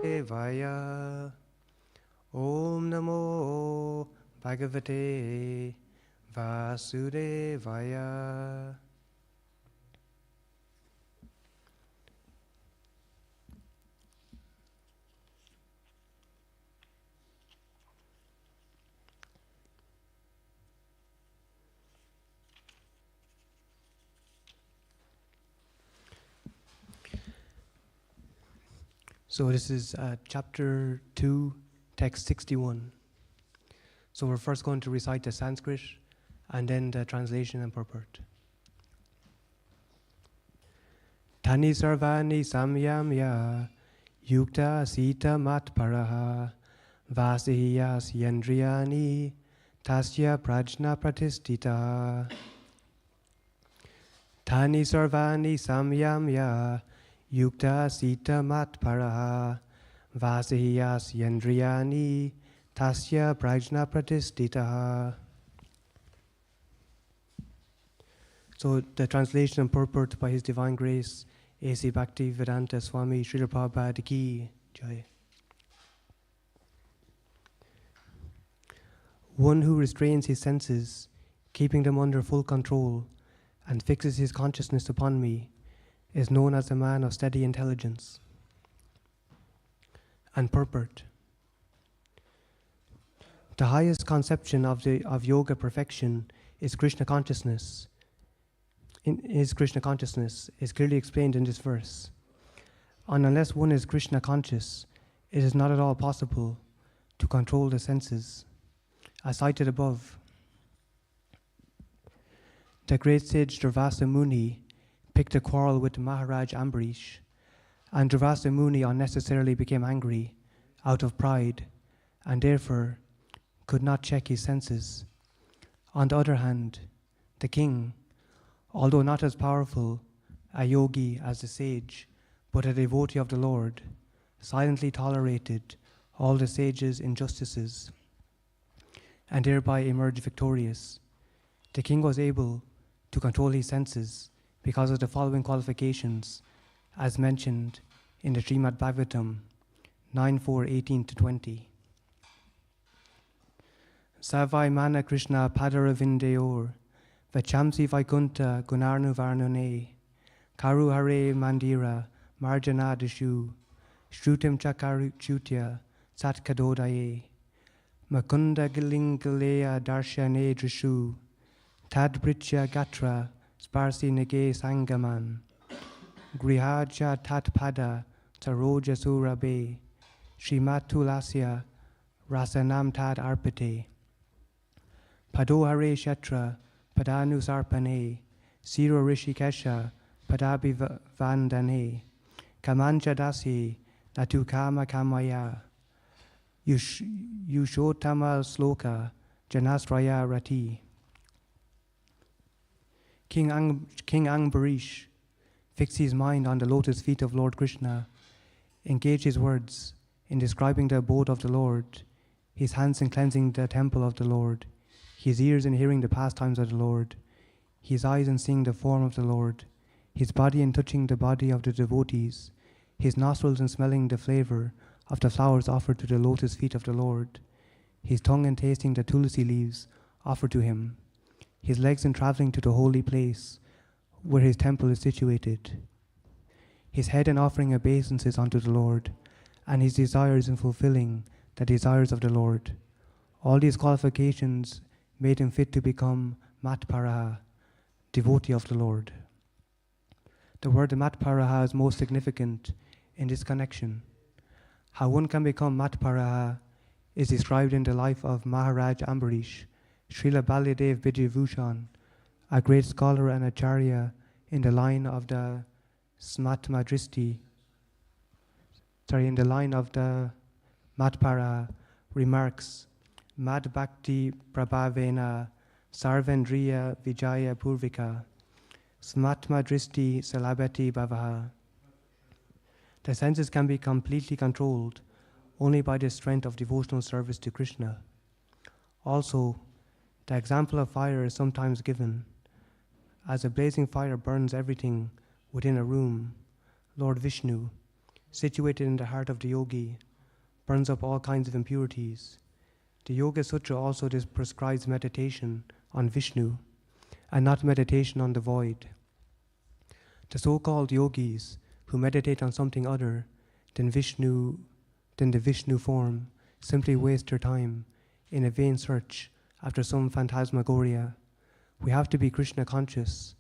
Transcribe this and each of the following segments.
Vaya Om Namo Bhagavate Vasudevaya. So this is chapter 2, text 61. So we're first going to recite the Sanskrit and then the translation and purport. Tani sarvani samyamya yukta sita matparaha vasihiyas yandriyani tasya prajna pratistita. Tani sarvani samyamya yukta sita matparaha vasihiyas yandriyani tasya prajna pratistita. So the translation and purport by His Divine Grace, A.C. Bhakti Vedanta Swami Srila Prabhupada Ki Jai. One who restrains his senses, keeping them under full control, and fixes his consciousness upon me, is known as a man of steady intelligence. And purport. The highest conception of yoga perfection is Krishna consciousness. Krishna consciousness is clearly explained in this verse. And unless one is Krishna conscious, it is not at all possible to control the senses, as cited above. The great sage Durvasa Muni picked a quarrel with Maharaj Ambarish, and Durvasa Muni unnecessarily became angry out of pride, and therefore could not check his senses. On the other hand, the king, although not as powerful a yogi as the sage, but a devotee of the Lord, silently tolerated all the sage's injustices, and thereby emerged victorious. The king was able to control his senses because of the following qualifications, as mentioned in the Srimad Bhagavatam 9:4-18-20. Savai mana Krishna padaravindeyor vachamsi vaikunta gunarnu varnune karu hare mandira marjana dishu shrutim chakaru chutya satkadodaye makunda gilingalea darshane drishu tadbritya gatra sparsi nage sangaman grihaja tatpada taroja surabe shrimatulasya rasanam tad arpate padohare shatra padanu sarpane siro rishikesha padabi vandane kamancha dasi natu kama kamaya yushotama sloka janasraya rati. King Ambarish fixed his mind on the lotus feet of Lord Krishna, engaged his words in describing the abode of the Lord, his hands in cleansing the temple of the Lord, his ears in hearing the pastimes of the Lord, his eyes in seeing the form of the Lord, his body in touching the body of the devotees, his nostrils in smelling the flavor of the flowers offered to the lotus feet of the Lord, his tongue in tasting the tulsi leaves offered to him, his legs in traveling to the holy place where his temple is situated, his head in offering obeisances unto the Lord, and his desires in fulfilling the desires of the Lord. All these qualifications made him fit to become Matparaha, devotee of the Lord. The word Matparaha is most significant in this connection. How one can become Matparaha is described in the life of Maharaj Ambarish, Srila Balyadev Vijayabhushan, a great scholar and acharya in the line of the Matpara, remarks, Mad Bhakti Prabhavena Sarvendriya Vijaya Purvika Smatma Dristi Salabati Bhavaha. The senses can be completely controlled only by the strength of devotional service to Krishna. Also, the example of fire is sometimes given. As a blazing fire burns everything within a room, Lord Vishnu, situated in the heart of the yogi, burns up all kinds of impurities. The Yoga Sutra also prescribes meditation on Vishnu and not meditation on the void. The so-called yogis who meditate on something other than the Vishnu form simply waste their time in a vain search after some phantasmagoria. We have to be Krishna conscious,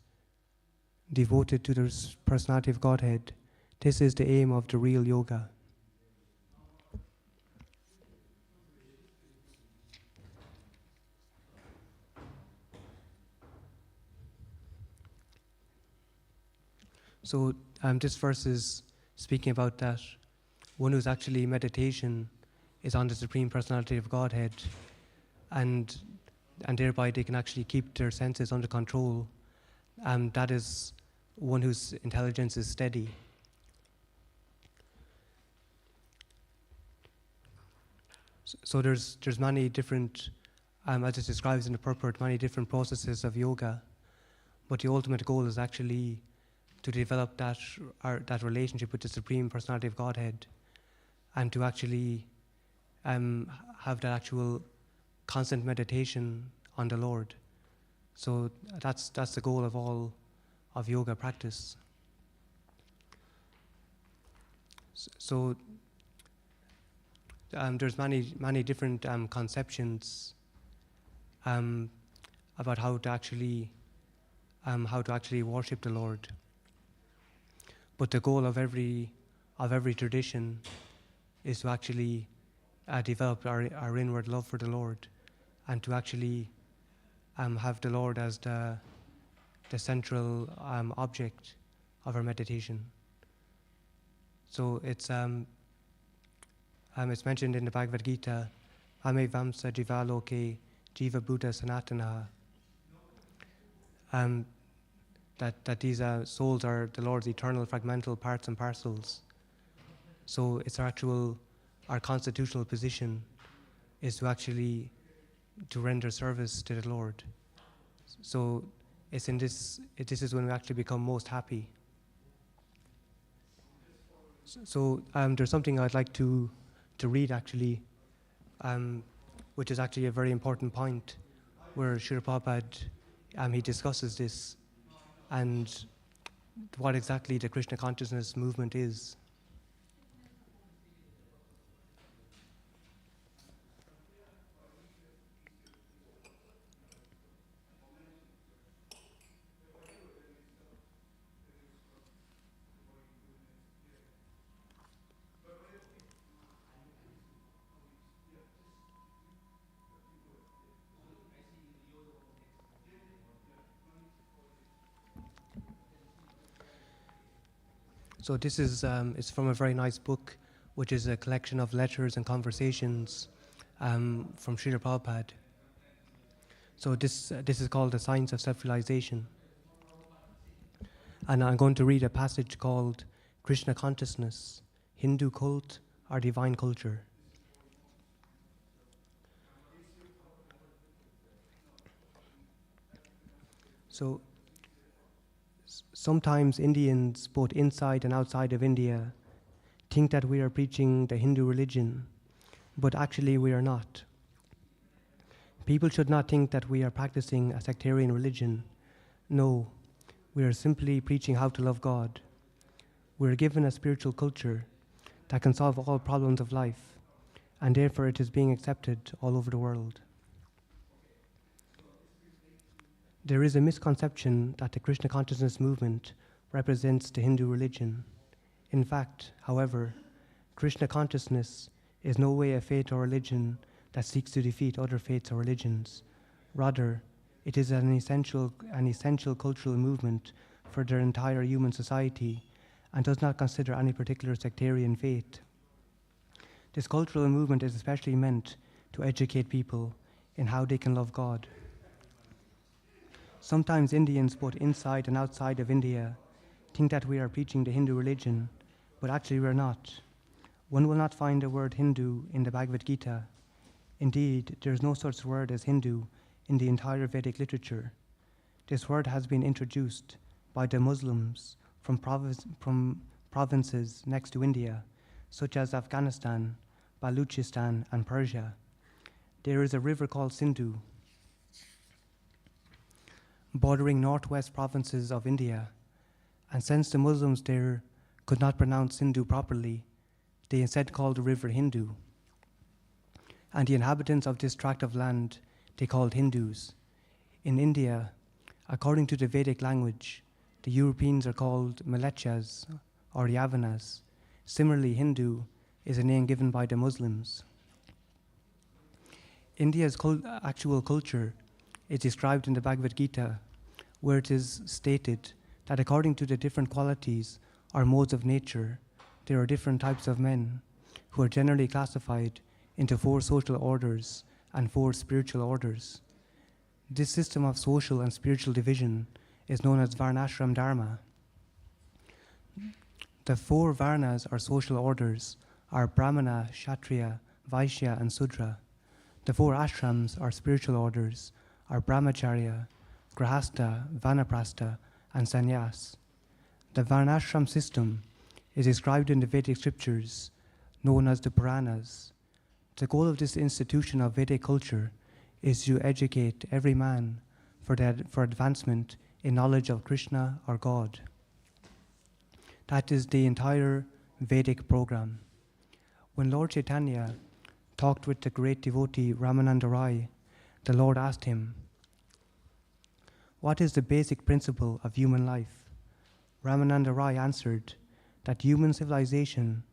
devoted to the personality of Godhead. This is the aim of the real yoga. So this verse is speaking about that one who's actually meditation is on the Supreme Personality of Godhead, and thereby they can actually keep their senses under control. That is one whose intelligence is steady. So there's many different, as it describes in the purport, many different processes of yoga, but the ultimate goal is actually to develop that relationship with the Supreme Personality of Godhead, and to actually have that actual constant meditation on the Lord. So that's the goal of all of yoga practice. So there's many different conceptions about how to actually worship the Lord. But the goal of every tradition is to actually develop our inward love for the Lord, and to actually have the Lord as the central object of our meditation. So it's mentioned in the Bhagavad Gita, Ame Vamsa Jivaloke Jiva Buddha Sanatana, that these souls are the Lord's eternal fragmental parts and parcels. So it's our constitutional position is to actually to render service to the Lord. So it's in this is when we actually become most happy. So there's something I'd like to read actually, which is actually a very important point, where Srila Prabhupada he discusses this and what exactly the Krishna consciousness movement is. So this is it's from a very nice book, which is a collection of letters and conversations from Srila Prabhupada. So this is called The Science of Self-Realization. And I'm going to read a passage called Krishna Consciousness, Hindu Cult or Divine Culture. So sometimes Indians, both inside and outside of India, think that we are preaching the Hindu religion, but actually we are not. People should not think that we are practicing a sectarian religion. No, we are simply preaching how to love God. We are given a spiritual culture that can solve all problems of life, and therefore it is being accepted all over the world. There is a misconception that the Krishna consciousness movement represents the Hindu religion. In fact, however, Krishna consciousness is no way a faith or religion that seeks to defeat other faiths or religions. Rather, it is an essential cultural movement for their entire human society and does not consider any particular sectarian faith. This cultural movement is especially meant to educate people in how they can love God. Sometimes Indians, both inside and outside of India, think that we are preaching the Hindu religion, but actually we are not. One will not find the word Hindu in the Bhagavad Gita. Indeed, there is no such word as Hindu in the entire Vedic literature. This word has been introduced by the Muslims from provinces next to India, such as Afghanistan, Baluchistan, and Persia. There is a river called Sindhu, bordering northwest provinces of India, and since the Muslims there could not pronounce Sindhu properly, they instead called the river Hindu. And the inhabitants of this tract of land they called Hindus. In India, according to the Vedic language, the Europeans are called Mlecchas or Yavanas. Similarly, Hindu is a name given by the Muslims. India's actual culture is described in the Bhagavad Gita, where it is stated that according to the different qualities or modes of nature, there are different types of men who are generally classified into 4 social orders and 4 spiritual orders. This system of social and spiritual division is known as Varnashram Dharma. The 4 Varnas or social orders are Brahmana, Kshatriya, Vaishya, and Sudra. The 4 ashrams or spiritual orders are Brahmacharya, Grahastha, Vanaprastha, and Sannyas. The Varnashram system is described in the Vedic scriptures known as the Puranas. The goal of this institution of Vedic culture is to educate every man for advancement in knowledge of Krishna or God. That is the entire Vedic program. When Lord Chaitanya talked with the great devotee Ramananda Rai, the Lord asked him, "What is the basic principle of human life?" Ramananda Rai answered that human civilization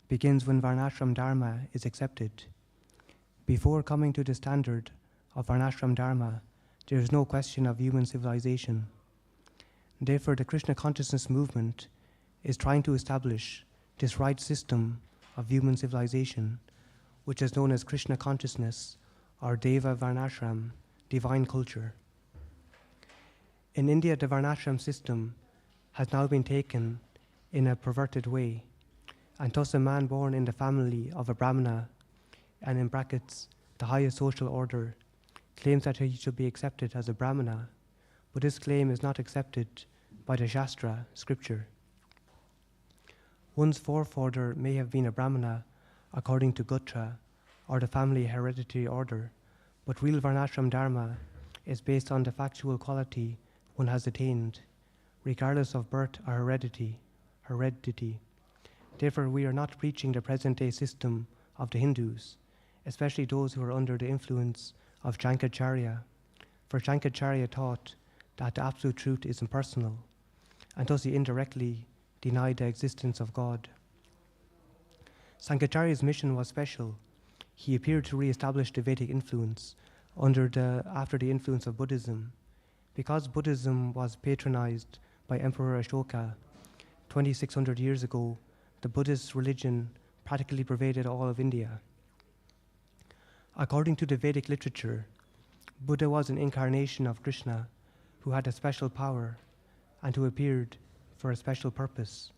begins when Varnashram Dharma is accepted. Before coming to the standard of Varnashram Dharma, there is no question of human civilization. Therefore, the Krishna consciousness movement is trying to establish this right system of human civilization, which is known as Krishna consciousness or Deva Varnashram, divine culture. In India, the Varnashram system has now been taken in a perverted way, and thus a man born in the family of a Brahmana, and in brackets, the highest social order, claims that he should be accepted as a Brahmana, but this claim is not accepted by the Shastra, scripture. One's forefather may have been a Brahmana according to Gotra, or the family hereditary order, but real Varnashram Dharma is based on the factual quality one has attained, regardless of birth or heredity. Therefore, we are not preaching the present-day system of the Hindus, especially those who are under the influence of Shankaracharya, for Shankaracharya taught that the absolute truth is impersonal, and thus he indirectly denied the existence of God. Shankaracharya's mission was special. He appeared to re-establish the Vedic influence after the influence of Buddhism. Because Buddhism was patronized by Emperor Ashoka 2600 years ago, the Buddhist religion practically pervaded all of India. According to the Vedic literature, Buddha was an incarnation of Krishna who had a special power and who appeared for a special purpose.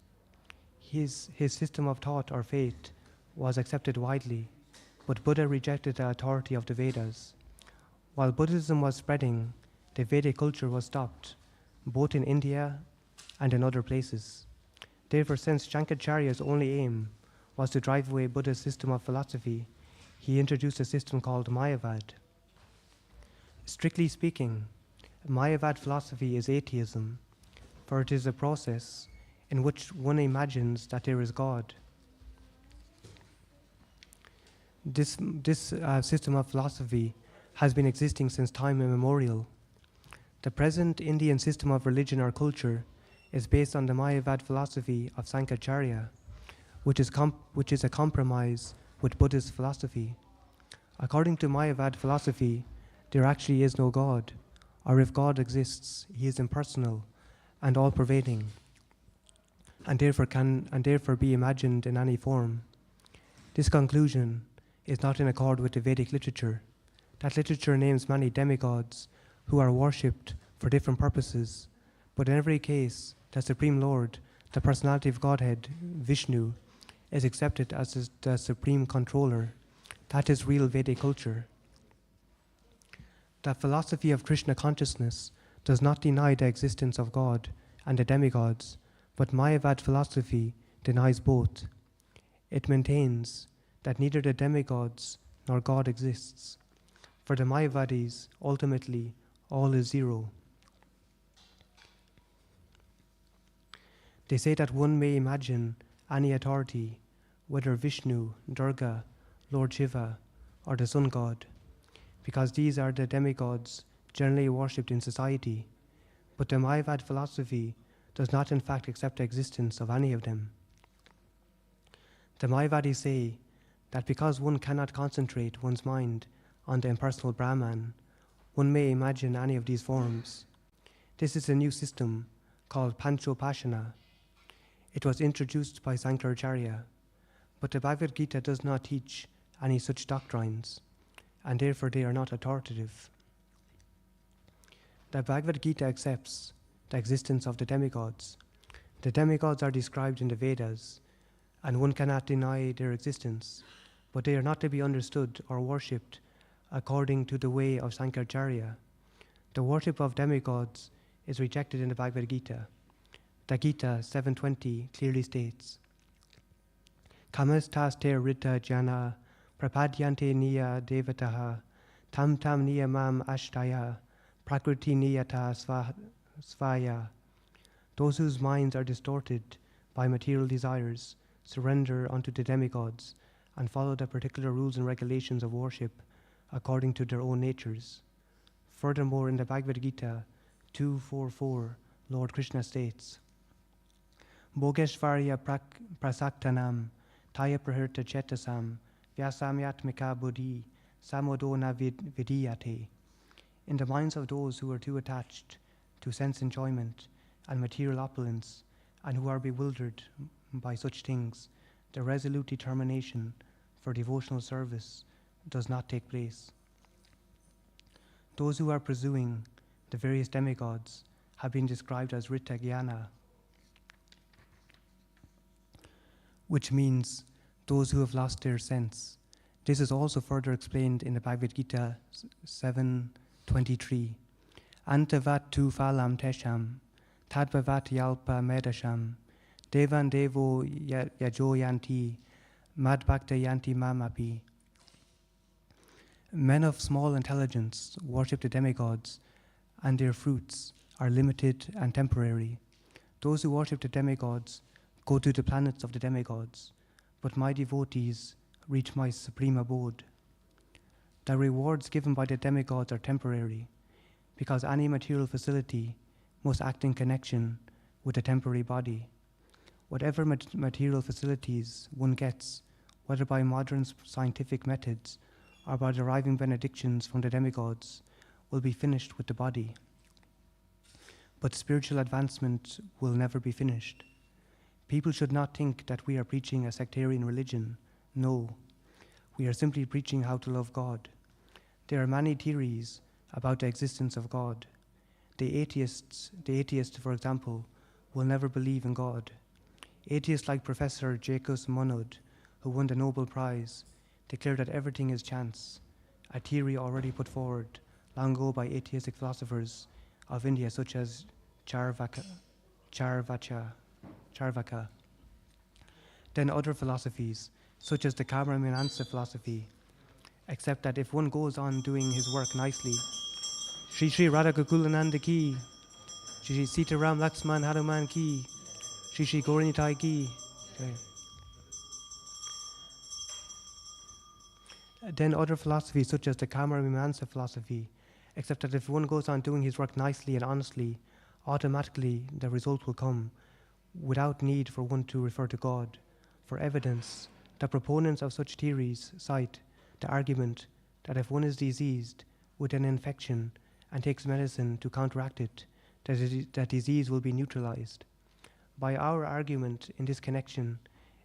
His system of thought or faith was accepted widely, but Buddha rejected the authority of the Vedas. While Buddhism was spreading, the Vedic culture was stopped, both in India and in other places. Therefore, since Shankaracharya's only aim was to drive away Buddha's system of philosophy, he introduced a system called Mayavad. Strictly speaking, Mayavad philosophy is atheism, for it is a process in which one imagines that there is God. This system of philosophy has been existing since time immemorial. The present Indian system of religion or culture is based on the Mayavad philosophy of Shankaracharya, which is a compromise with Buddhist philosophy. According to Mayavad philosophy, there actually is no God, or if God exists, he is impersonal and all-pervading, and therefore be imagined in any form. This conclusion is not in accord with the Vedic literature. That literature names many demigods who are worshipped for different purposes, but in every case, the Supreme Lord, the personality of Godhead, Vishnu, is accepted as the supreme controller. That is real Vedic culture. The philosophy of Krishna consciousness does not deny the existence of God and the demigods, but Mayavad philosophy denies both. It maintains that neither the demigods nor God exists. For the Mayavadis, ultimately, all is zero. They say that one may imagine any authority, whether Vishnu, Durga, Lord Shiva, or the sun god, because these are the demigods generally worshipped in society. But the Mayavad philosophy does not in fact accept the existence of any of them. The Mayavadis say that because one cannot concentrate one's mind on the impersonal Brahman, one may imagine any of these forms. This is a new system called Panchopashana. It was introduced by Sankaracharya, but the Bhagavad Gita does not teach any such doctrines, and therefore they are not authoritative. The Bhagavad Gita accepts the existence of the demigods. The demigods are described in the Vedas, and one cannot deny their existence, but they are not to be understood or worshipped according to the way of Sankaracharya. The worship of demigods is rejected in the Bhagavad Gita. The Gita 7.20 clearly states, Kamastaste rita jana prapadyante niya devataha tam niyamam ashtaya prakriti niyata svaya. Those whose minds are distorted by material desires surrender unto the demigods and follow the particular rules and regulations of worship according to their own natures. Furthermore, in the Bhagavad Gita 2.4.4, Lord Krishna states, Bhogeshvarya prasaktanam taya prahirta chetasam vyasamyatmika buddhi samodona vidiyate. In the minds of those who are too attached to sense enjoyment and material opulence and who are bewildered by such things, the resolute determination for devotional service does not take place. Those who are pursuing the various demigods have been described as Rita Jnana, which means those who have lost their sense. This is also further explained in the Bhagavad Gita 7.23. Antavat tu phalam tesham, tadvavat yalpa medasham, devan devo yajoyanti, madbhakta yanti mamapi. Men of small intelligence worship the demigods, and their fruits are limited and temporary. Those who worship the demigods go to the planets of the demigods, but my devotees reach my supreme abode. The rewards given by the demigods are temporary, because any material facility must act in connection with a temporary body. Whatever material facilities one gets, whether by modern scientific methods or by deriving benedictions from the demigods, will be finished with the body. But spiritual advancement will never be finished. People should not think that we are preaching a sectarian religion. No, we are simply preaching how to love God. There are many theories about the existence of God. The atheist, for example, will never believe in God. Atheists like Professor Jacques Monod, who won the Nobel Prize, declare that everything is chance, a theory already put forward long ago by atheistic philosophers of India such as Charvaka. Then other philosophies, such as the Karma-Meenamsa philosophy, accept that if one goes on doing his work nicely, Shri Shri Radha Gokulananda ki, Shri Shri Sita Ram Laxman Hanuman ki, Shri Shri Gauranitai ki. Okay. Then other philosophies, such as the Karma-Meenamsa philosophy, accept that if one goes on doing his work nicely and honestly, automatically the result will come, without need for one to refer to God. For evidence, the proponents of such theories cite the argument that if one is diseased with an infection and takes medicine to counteract it, that disease will be neutralized. By our argument in this connection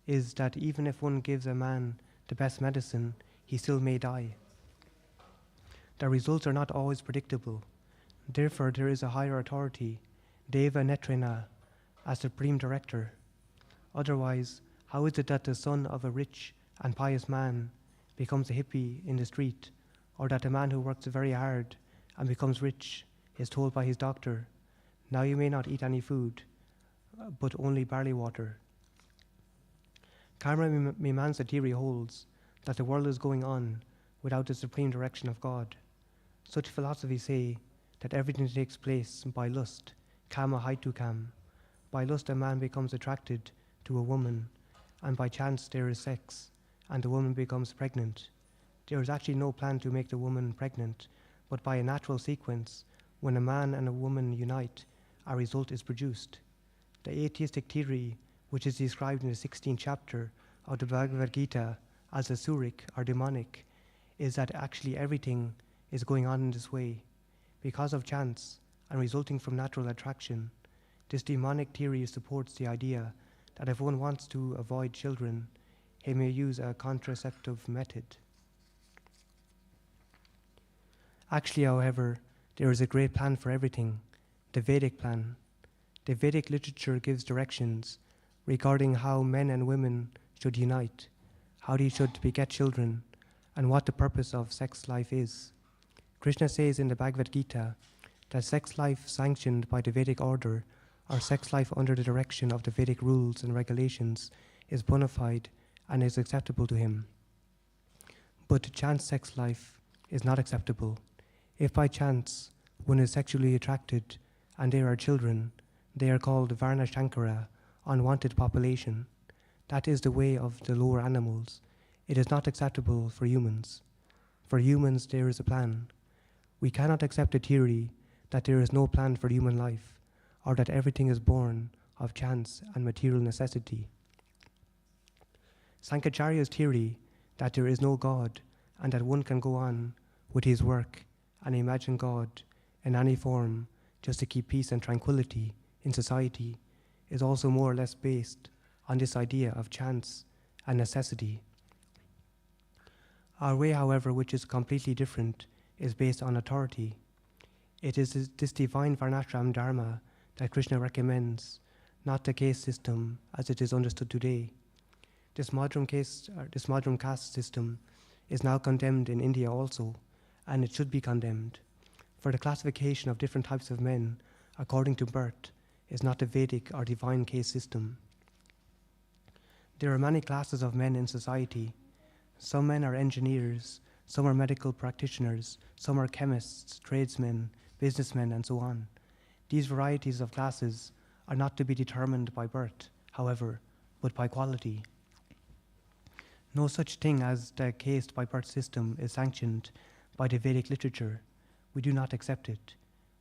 is that even if one gives a man the best medicine, he still may die. The results are not always predictable. Therefore, there is a higher authority, Deva Netrena, as supreme director. Otherwise, how is it that the son of a rich and pious man becomes a hippie in the street, or that a man who works very hard and becomes rich is told by his doctor, now you may not eat any food, but only barley water? Karma Mimamsa theory holds that the world is going on without the supreme direction of God. Such philosophies say that everything takes place by lust, kama haitukam. By lust, a man becomes attracted to a woman, and by chance there is sex, and the woman becomes pregnant. There is actually no plan to make the woman pregnant, but by a natural sequence, when a man and a woman unite, a result is produced. The atheistic theory, which is described in the 16th chapter of the Bhagavad Gita as asuric or demonic, is that actually everything is going on in this way. Because of chance and resulting from natural attraction, this demonic theory supports the idea that if one wants to avoid children, he may use a contraceptive method. Actually, however, there is a great plan for everything, the Vedic plan. The Vedic literature gives directions regarding how men and women should unite, how they should beget children, and what the purpose of sex life is. Krishna says in the Bhagavad Gita that sex life sanctioned by the Vedic order, or sex life under the direction of the Vedic rules and regulations, is bona fide and is acceptable to him. But chance sex life is not acceptable. If by chance one is sexually attracted and there are children, they are called Varna Shankara, unwanted population. That is the way of the lower animals. It is not acceptable for humans. For humans, there is a plan. We cannot accept the theory that there is no plan for human life, or that everything is born of chance and material necessity. Sankaracharya's theory that there is no God and that one can go on with his work and imagine God in any form just to keep peace and tranquility in society is also more or less based on this idea of chance and necessity. Our way, however, which is completely different, is based on authority. It is this divine Varnashram Dharma that Krishna recommends, not the caste system as it is understood today. This modern caste system is now condemned in India also, and it should be condemned. For the classification of different types of men according to birth is not a Vedic or divine caste system. There are many classes of men in society. Some men are engineers, some are medical practitioners, some are chemists, tradesmen, businessmen, and so on. These varieties of classes are not to be determined by birth, however, but by quality. No such thing as the caste by birth system is sanctioned by the Vedic literature. We do not accept it.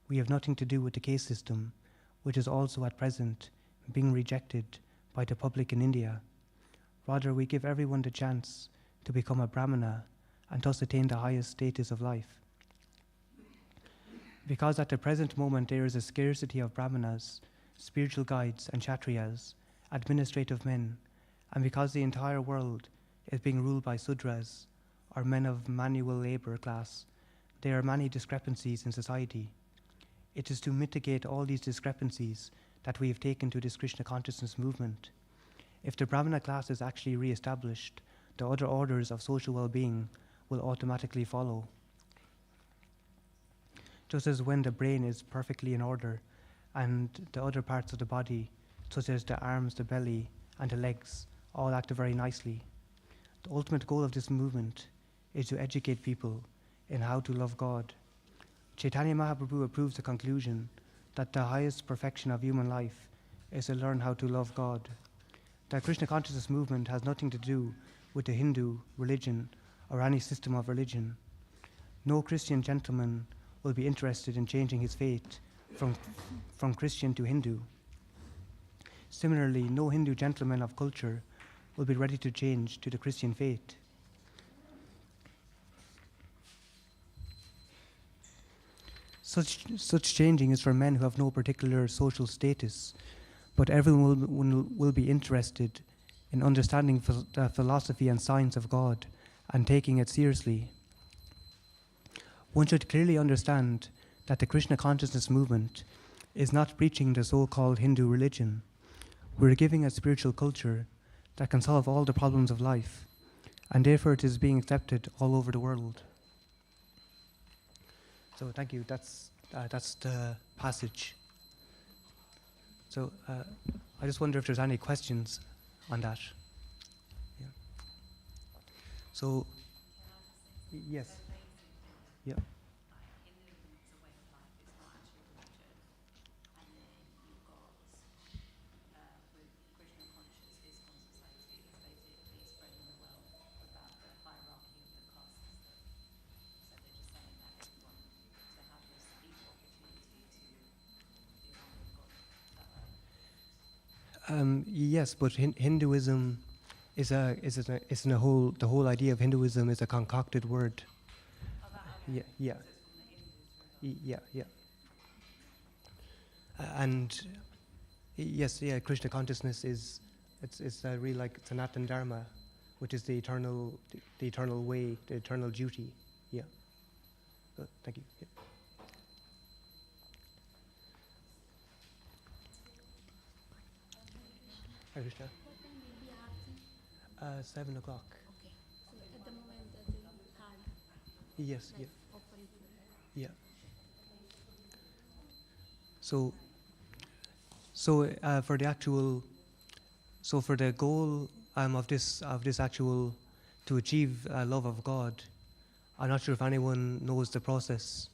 We have nothing to do with the caste system, which is also at present being rejected by the public in India. Rather, we give everyone the chance to become a Brahmana and thus attain the highest status of life. Because at the present moment there is a scarcity of Brahmanas, spiritual guides and Kshatriyas, administrative men, and because the entire world is being ruled by Sudras, or men of manual labor class, there are many discrepancies in society. It is to mitigate all these discrepancies that we have taken to this Krishna consciousness movement. If the Brahmana class is actually re-established, the other orders of social well-being will automatically follow. Just as when the brain is perfectly in order and the other parts of the body, such as the arms, the belly, and the legs, all act very nicely. The ultimate goal of this movement is to educate people in how to love God. Chaitanya Mahaprabhu approves the conclusion that the highest perfection of human life is to learn how to love God. The Krishna consciousness movement has nothing to do with the Hindu religion or any system of religion. No Christian gentleman will be interested in changing his faith from Christian to Hindu. Similarly, no Hindu gentleman of culture will be ready to change to the Christian faith. Such changing is for men who have no particular social status, but everyone will be interested in understanding the philosophy and science of God and taking it seriously. One should clearly understand that the Krishna consciousness movement is not preaching the so-called Hindu religion. We're giving a spiritual culture that can solve all the problems of life, and therefore it is being accepted all over the world. So thank you. That's the passage. So I just wonder if there's any questions on that. So, yes, yeah. Yes, but Hinduism is in a whole. The whole idea of Hinduism is a concocted word. Yeah, yeah, yeah, yeah. And yes, yeah. Krishna consciousness is it's really like Sanatana Dharma, which is the eternal way, the eternal duty. Yeah. Thank you. Yeah. Hare Krishna. 7 o'clock. Yes, yeah, yeah. So, for the actual, so for the goal of this actual to achieve love of God, I'm not sure if anyone knows the process,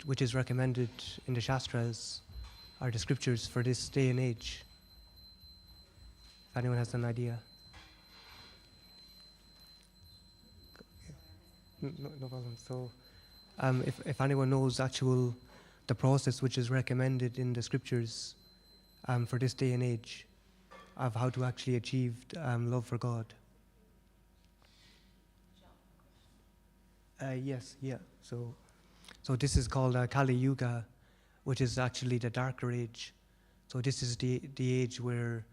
which is recommended in the Shastras or the scriptures for this day and age. If anyone has an idea. No problem. So, if anyone knows the process which is recommended in the scriptures for this day and age of how to actually achieve love for God. Yes, yeah. So this is called Kali Yuga, which is actually the darker age. So this is the age where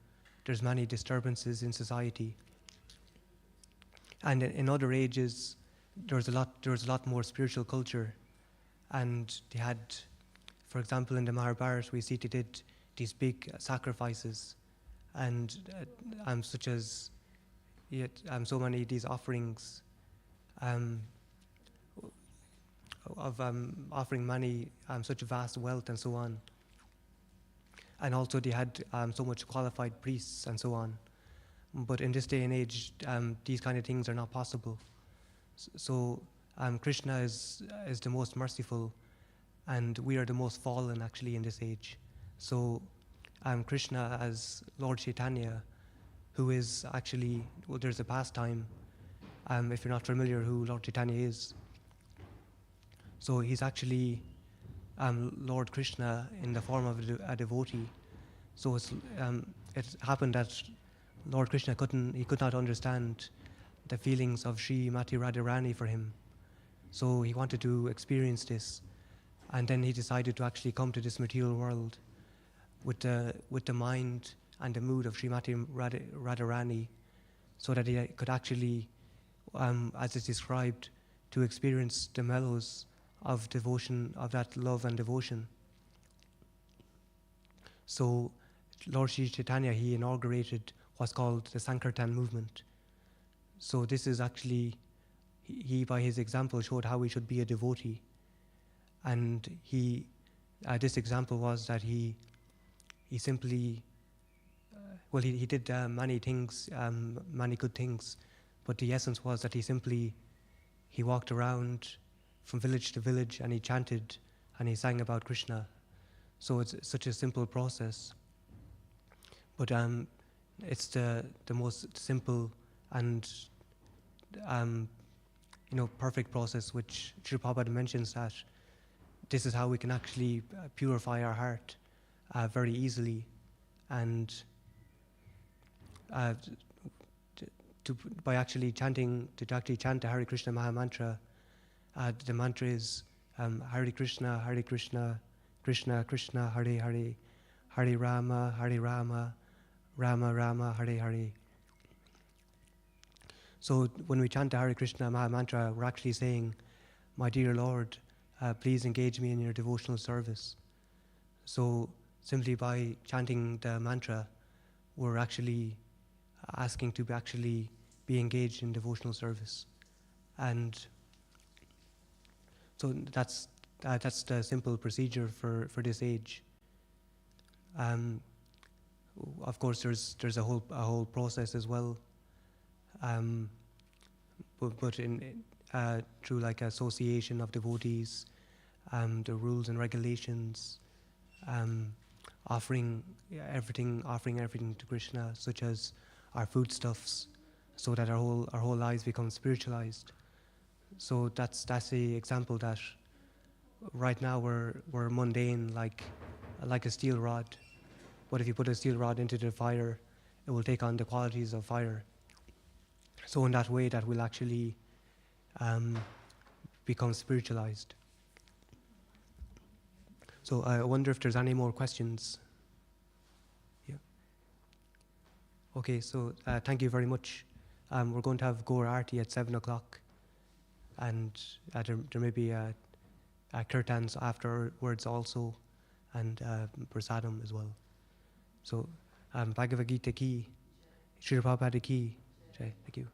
there's many disturbances in society. And in other ages, there was a lot more spiritual culture, and they had, for example, in the Mahabharata, we see they did these big sacrifices, and such as so many of these offerings of offering money, such vast wealth and so on. And also they had so much qualified priests and so on. But in this day and age, these kind of things are not possible. So Krishna is the most merciful, and we are the most fallen actually in this age. So Krishna as Lord Chaitanya, who is actually, well, there's a pastime, if you're not familiar who Lord Chaitanya is. So he's actually Lord Krishna in the form of a devotee. So it happened that Lord Krishna could not understand the feelings of Srimati Radharani for him. So he wanted to experience this, and then he decided to actually come to this material world with the mind and the mood of Srimati Radharani, so that he could actually, as it's described, to experience the mellows of devotion, of that love and devotion. So Lord Sri Chaitanya, he inaugurated what's called the Sankirtan movement. So this is actually, he by his example showed how we should be a devotee. And this example was that he simply, he did many things, many good things, but the essence was that he walked around from village to village, and he chanted and he sang about Krishna. So it's such a simple process, but it's the most simple and perfect process, which Srila Prabhupada mentions that this is how we can actually purify our heart very easily, and by actually chanting, to actually chant the Hare Krishna Maha Mantra. The mantra is Hare Krishna, Krishna Krishna, Hare Hare, Hare Rama, Rama Rama, Hare Hare. So when we chant the Hare Krishna Maha Mantra, we're actually saying, my dear Lord, please engage me in your devotional service. So simply by chanting the mantra, we're actually asking to actually be engaged in devotional service. And so that's the simple procedure for this age. Of course, there's a whole process as well. but through like association of devotees, the rules and regulations, offering everything to Krishna, such as our foodstuffs, so that our whole lives become spiritualized. So that's the example that right now we're mundane, like a steel rod. But if you put a steel rod into the fire, it will take on the qualities of fire. So in that way, that will actually become spiritualized. So I wonder if there's any more questions. Yeah. Okay, so thank you very much. We're going to have Gaur Arti at 7 o'clock, and there may be kirtans afterwards also, and prasadam as well. So Bhagavad Gita ki, Srila Prabhupada ki. Thank you.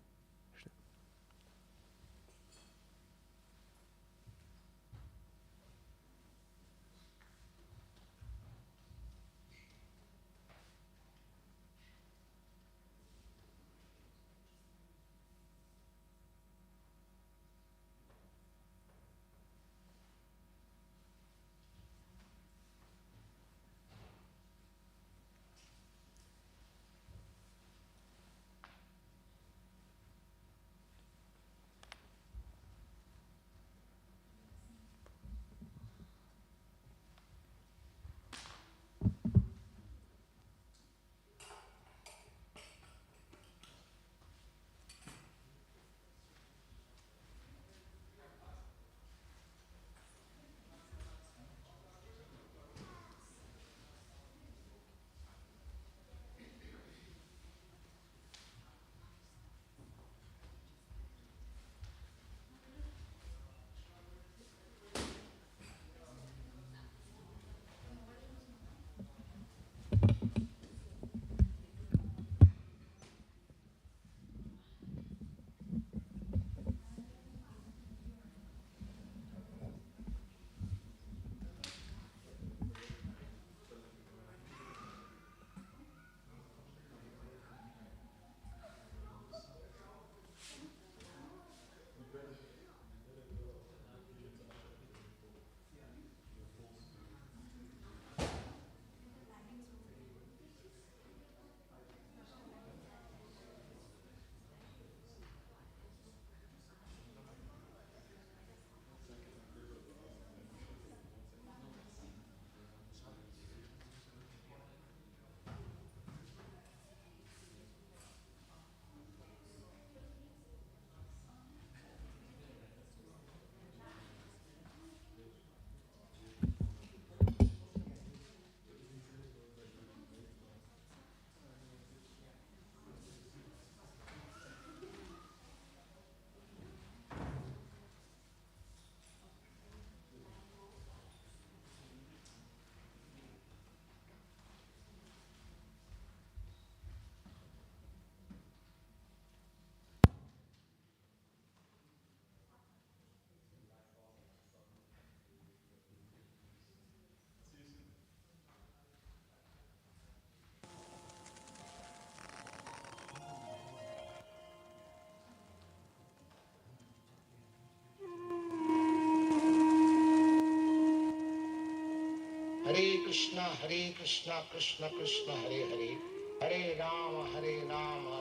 Hare Krishna, Krishna Krishna, Hare Hare, Hare Rama,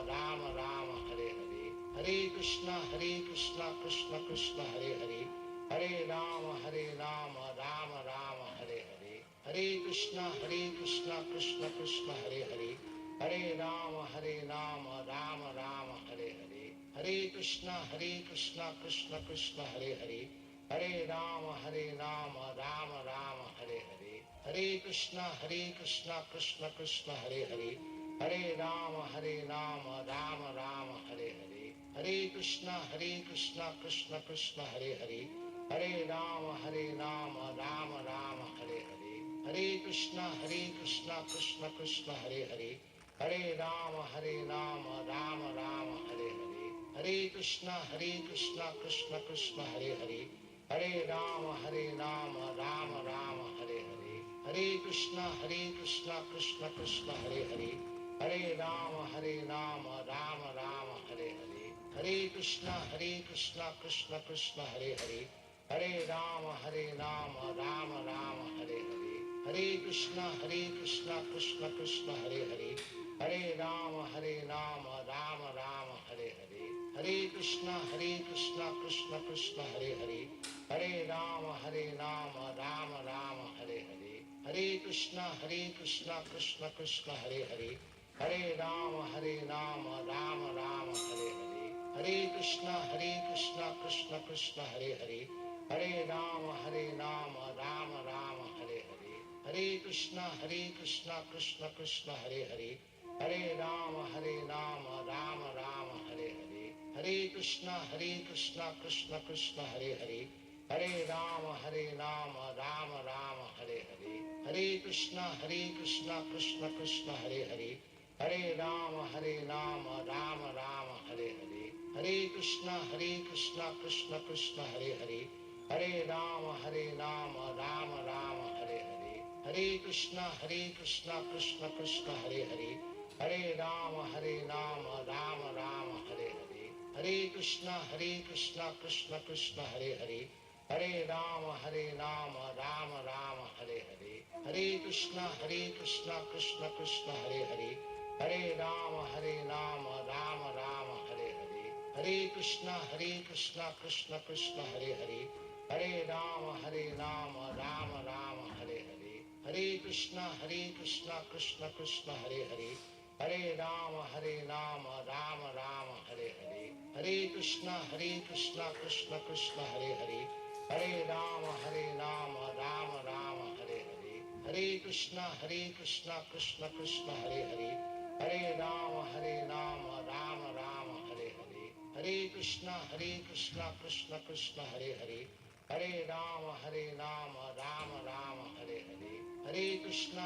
Rama Rama, Hare Hare. Hare Krishna, Krishna Krishna, Hare Hare, Hare Rama, Rama Rama, Hare Hare. Hare Krishna, Krishna Krishna, Hare Hare, Hare Rama, Rama Rama, Hare Hare. Hare Krishna, Krishna Krishna, Hare Hare, Hare Rama, Rama Rama, Hare Hare. Hare Krishna, Krishna Krishna, Hare Hare, Hare Rama, Rama Rama, Hare Hare. Hare Krishna, Krishna Krishna, Hare Hare, Hare Rama, Rama Rama, Hare Hare. Hare Krishna, Krishna Krishna, Hare Hare, Hare Rama, Rama Rama, Hare Hare. Hare Krishna, Krishna Krishna, Hare Hare, Hare Rama, Rama Rama, Hare Hare. Hare Krishna, Krishna Krishna, Hare Hare, Hare Rama, Rama Rama, Hare Hare. Hare Krishna Krishna Krishna Hare Hare, Hare Rama Rama Rama Hare Hare, Hare Krishna Krishna Krishna Hare Hare, Hare Rama Rama Rama Hare Hare, Hare Krishna Krishna Krishna Hare Hare, Hare Rama Rama Rama Hare Hare, Hare Krishna Krishna Krishna Hare Hare, Hare Rama Rama Rama Hare Hare, Hare Krishna Krishna Krishna Hare Hare, Hare Rama Rama Rama Hare Hare, Hare Krishna Krishna Krishna Hare Hare, Hare Rama Rama Rama Hare Hare, Hare Krishna Krishna Krishna Hare Hare, Hare Rama Rama Rama Hare Hare, Hare Krishna Krishna Krishna Hare Hare, Hare Rama Rama Rama Hare Hare, Hare Krishna Krishna Krishna Hare Hare, Hare Rama Rama Rama Hare Hare, Hare Krishna Krishna Krishna Hare Hare, Hare Rama Rama Rama Hare Hare, Hare Krishna Krishna Krishna Hare Hare, Hare Rama Rama Rama Hare Hare, Hare Krishna Krishna Krishna Hare Hare, Hare Rama Rama Rama Hare Hare, Hare Krishna Krishna Krishna Hare Hare, Hare Rama Rama Rama Hare Hare, Hare Krishna Krishna Krishna Hare Hare, Hare Rama Rama Rama Hare Hare, Hare Krishna Krishna Krishna Hare Hare, Hare Rama Rama Rama Hare Hare, Hare Krishna Krishna Krishna Hare Hare, Hare Rama Rama Rama Hare Hare, Hare Krishna Krishna Krishna Hare Hare, Hare Rama Rama Rama Hare Hare, Hare Krishna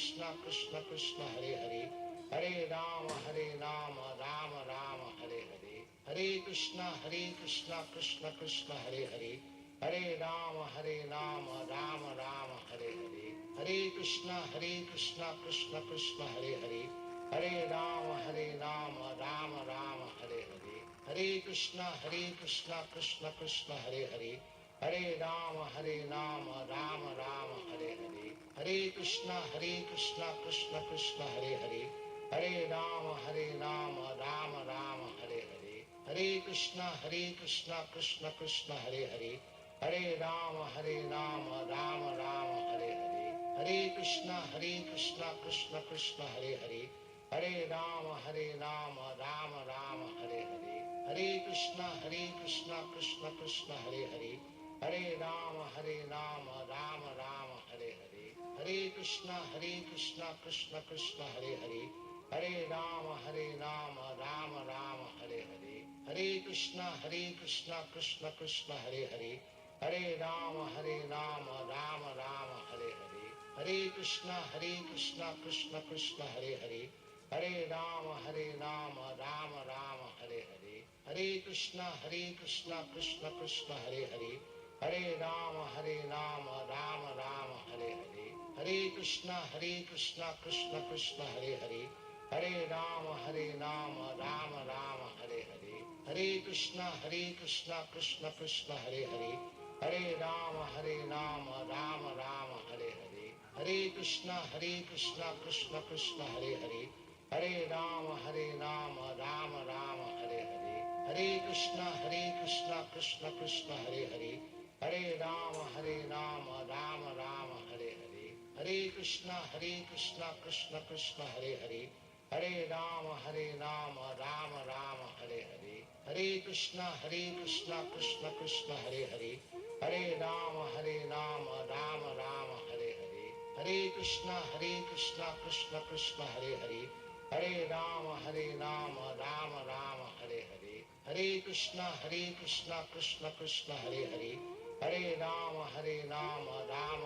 Krishna Krishna Hare Hare, Hare Rama Rama Rama Hare Hare, Hare Krishna Krishna Krishna Hare Hare, Hare Rama Rama Rama Hare Hare, Hare Krishna Krishna Krishna Hare Hare, Hare Rama Rama Rama Hare Hare, Hare Krishna Krishna Krishna Hare Hare, Hare Rama Rama Rama Hare Hare, Hare Krishna Krishna Krishna Hare Hare, Hare Rama Rama Rama Hare Hare, Hare Krishna Krishna Krishna Hare Hare, Hare Rama Rama Rama Hare Hare, Hare Krishna Krishna Krishna Hare Hare, Hare Rama Rama Rama Hare Hare, Hare Krishna Krishna Krishna Hare Hare, Hare Rama Rama Rama Hare Hare, Hare Krishna Krishna Krishna Hare Hare, Hare Rama Rama Rama Hare Hare, Hare Krishna Krishna Krishna Hare Hare, Hare Rama Rama Rama Hare Hare, Hare Krishna Krishna Krishna Hare Hare, Hare Rama Rama Rama Hare Hare, Hare Krishna Krishna Krishna Hare Hare, Hare Rama Rama Rama Hare Hare, Hare Krishna Krishna Krishna Hare Hare, Hare Rama Rama Rama Hare Hare, Hare Krishna Krishna Krishna Hare Hare, Hare Rama Rama Rama Hare Hare, Hare Krishna Krishna Krishna Hare Hare, Hare Rama Rama Rama Hare Hare, Hare Krishna Krishna Krishna Hare Hare, Hare Rama Rama Rama Hare Hare, Hare Krishna Krishna Krishna Hare Hare, Hare Rama Rama Rama Hare Hare, Hare Krishna Krishna Krishna Hare Hare, Hare Rama Rama Rama Hare Hare, Hare Krishna Krishna Krishna Hare Hare, Hare Rama Rama Rama Hare Hare, Hare Krishna Krishna Krishna Hare Hare, Hare Rama Rama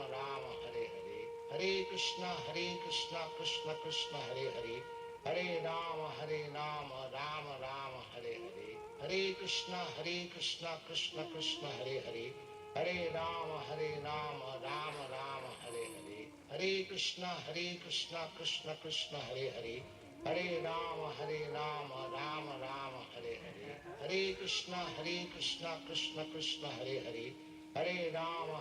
Rama Hare Hare, Hare Krishna Krishna Krishna Hare Hare, Hare Rama Rama Rama Hare Hare, Hare Krishna Krishna Krishna Hare Hare, Hare Rama Rama Rama Hare Hare, Hare Krishna Krishna Krishna Hare Hare, Hare Rama, Rama Rama, Hare Hare. Hare Krishna, Krishna Krishna, Hare Hare. Hare Rama,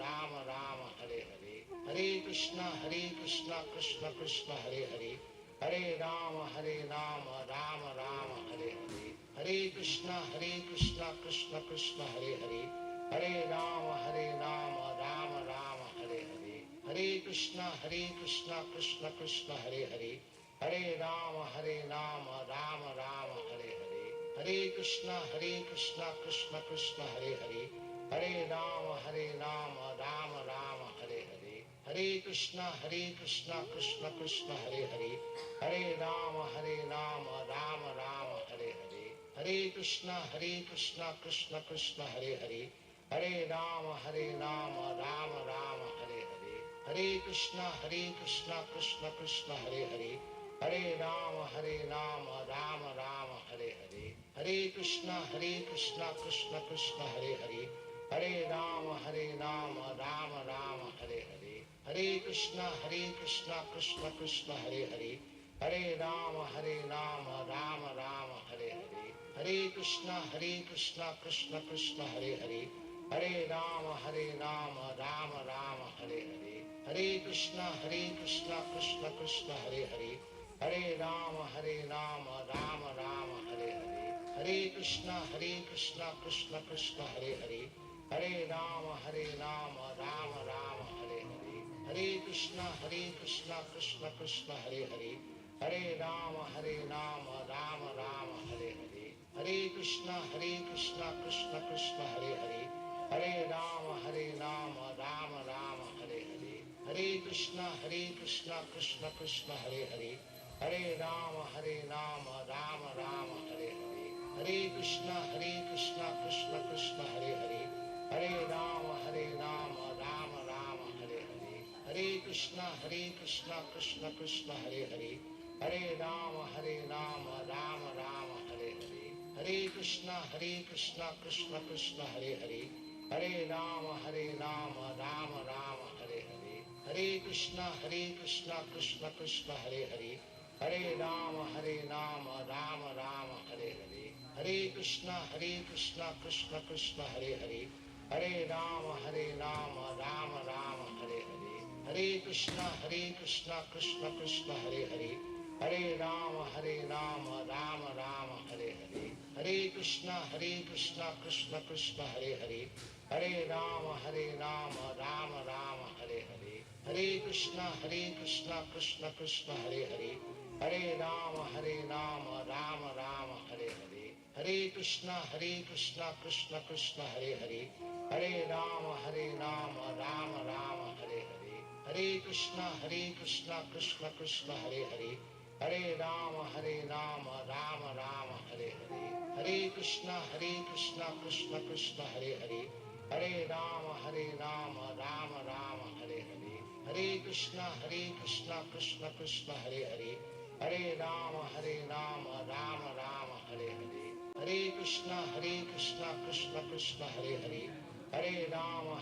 Rama Rama, Hare Hare. Hare Krishna, Krishna Krishna, Hare Hare. Hare Rama, Rama Rama, Hare Hare. Hare Krishna, Krishna Krishna, Hare Hare. Hare Rama, Rama Rama, Hare Hare. Hare Krishna, Krishna Krishna, Hare Hare. Hare Rama, Rama Rama, Hare Hare. Hare Krishna, Krishna Krishna, Hare Hare. Hare Rama, Rama Rama, Hare Hare. Hare Krishna, Krishna Krishna, Hare Hare. Hare Rama, Rama Rama, Hare Hare. Hare Krishna, Krishna Krishna, Hare Hare. Hare Rama, Rama Rama, Hare Hare. Hare Krishna, Krishna Krishna, Hare Hare. Hare Rama, Rama Rama, Hare Hare. Hare Krishna, Krishna Krishna, Hare Hare. Hare Rama, Rama Rama, Hare Hare. Hare Krishna, Krishna Krishna, Hare Hare. Hare Rama, Rama Rama, Hare Hare. Hare Krishna, Krishna Krishna, Hare Hare. Hare Rama, Rama Rama, Hare Hare. Hare Krishna, Krishna Krishna, Hare Hare. Hare Rama, Rama Rama, Hare Hare. Hare Krishna, Krishna Krishna, Hare Hare. Hare Rama, Rama Rama, Hare Hare. Hare Krishna, Krishna Krishna, Hare Hare. Hare Rama, Rama Rama, Hare Hare. Hare Krishna, Krishna Krishna, Hare Hare. Hare Rama, Rama Rama, Hare Hare. Hare Krishna, Krishna Krishna, Hare Hare. Hare Rama, Rama Rama, Hare Hare. Hare Krishna, Krishna Krishna, Hare Hare. Hare Rama, Rama Rama, Hare Hare. Hare Krishna, Krishna Krishna, Hare Hare. Hare Rama, Rama Rama, Hare Hare. Hare Krishna, Krishna Krishna, Hare Hare. Hare Rama, Rama Rama, Hare Hare. Hare Krishna, Krishna Krishna, Hare Hare. Hare Rama, Rama Rama, Hare Hare. Hare Krishna, Krishna Krishna, Hare Hare. Hare Rama, Rama Rama, Hare Hare. Hare Krishna, Krishna Krishna, Hare Hare. Hare Rama, Rama Rama, Hare Hare. Hare Krishna, Krishna Krishna, Hare Hare. Hare Rama, Rama Rama, Hare Hare. Hare Krishna, Krishna Krishna, Hare Hare. Hare Rama, Rama Rama, Hare Hare. Hare Krishna, Krishna Krishna, Hare Hare. Hare Rama, Rama Rama, Hare Hare. Hare Krishna, Krishna Krishna, Hare Hare. Hare Rama, Rama Rama, Hare Hare. Hare Krishna, Krishna Krishna, Hare Hare. Hare Rama, Rama Rama, Hare Hare. Hare Krishna, Krishna Krishna, Hare Hare. Hare Rama, Rama Rama, Hare Hare. Hare Krishna, Krishna Krishna, Hare Hare. Hare Rama,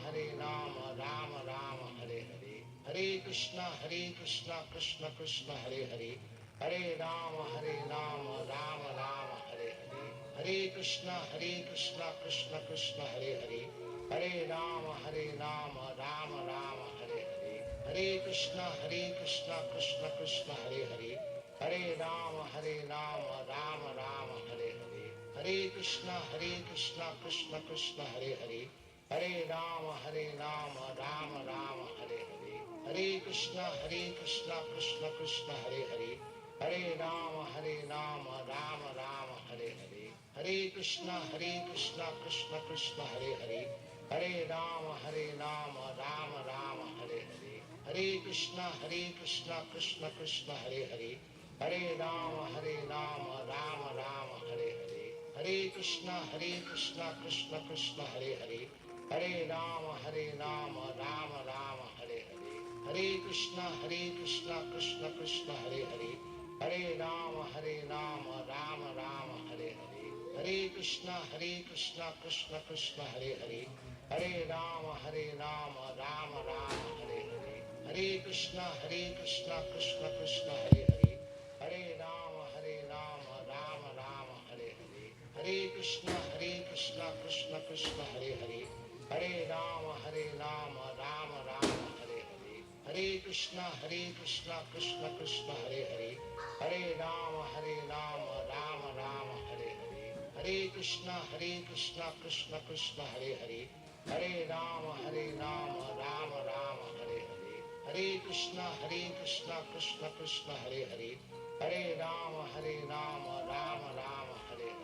Rama Rama, Hare Hare. Hare Krishna, Krishna Krishna, Hare Hare. Hare Rama, Rama Rama, Hare Hare. Hare Krishna, Krishna Krishna, Hare Hare. Hare Rama, Rama Rama, Hare Hare. Hare Krishna, Krishna Krishna, Hare Hare. Hare Rama, Rama Rama, Hare Hare. Hare Krishna, Krishna Krishna, Hare Hare. Hare Rama, Rama Rama, Hare Hare. Hare Krishna, Krishna Krishna, Hare Hare. Hare Rama, Rama Rama, Hare Hare. Hare Krishna, Krishna Krishna, Hare Hare. Hare Rama, Rama Rama, Hare Hare. Hare Krishna, Krishna Krishna, Hare Hare. Hare Rama, Rama Rama, Hare Hare. Hare Krishna, Krishna Krishna, Hare Hare. Hare Rama, Rama Rama, Hare Hare. Hare Krishna, Krishna Krishna, Hare Hare. Hare Rama, Rama Rama, Hare Hare. Hare Krishna, Krishna Krishna, Hare Hare. Hare Rama, Rama Rama, Hare Hare. Hare Krishna, Krishna Krishna, Hare Hare. Krishna Krishna Krishna Hare Hare Hare Rama Rama Rama Hare Hare Hare Krishna Krishna Krishna Hare Hare Hare Rama Rama Rama Hare Hare Hare Krishna Krishna Krishna Hare Hare Hare Rama Rama Rama Hare Hare.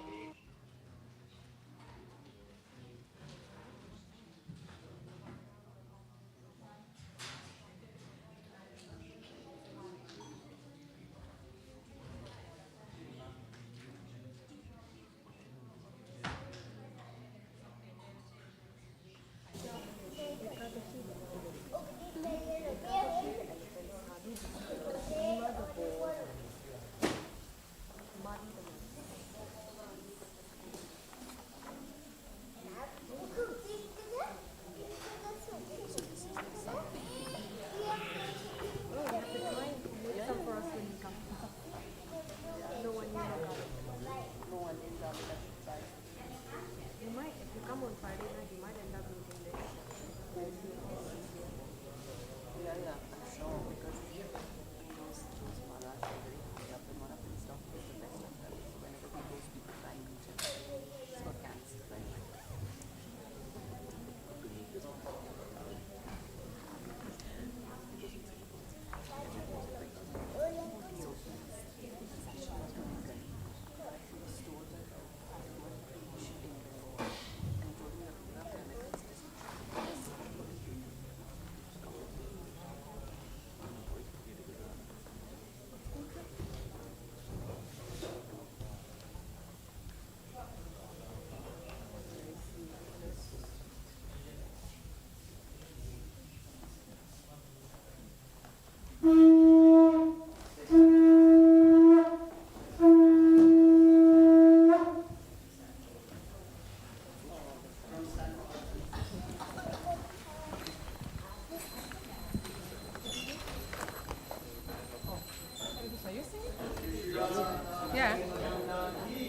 Yeah.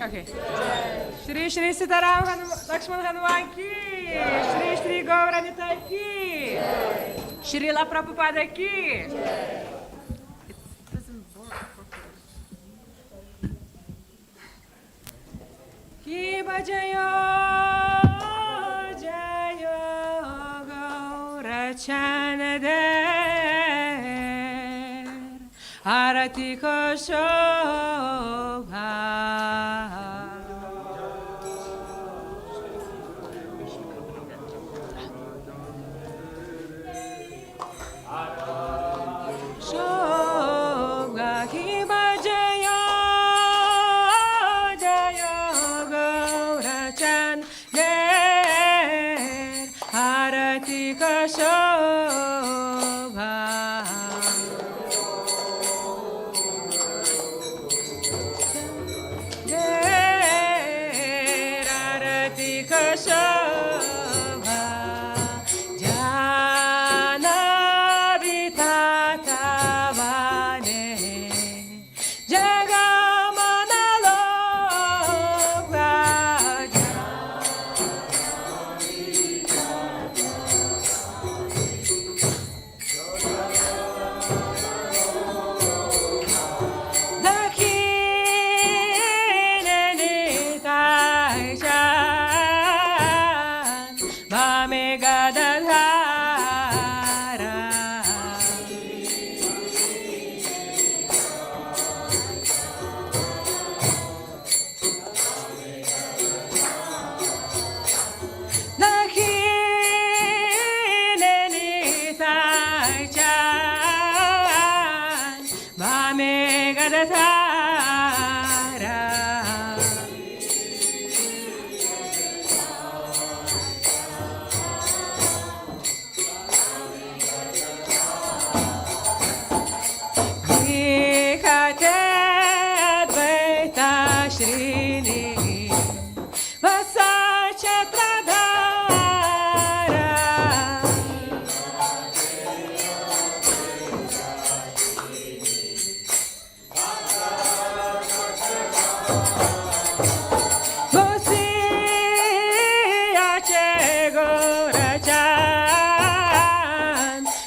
Okay. Shri Shri Sitaram Lakshman Hanuman ki. Shri Shri Gauranita ki. Srila Prabhupada ki. It doesn't work properly. Ki Bajayo Jayo Gaurachanade Arati Koshoha Shobha Kiba Jaya Jaya Gaurachan Der Arati Koshoha Shobha Jana Vitatavane Jagamana Loka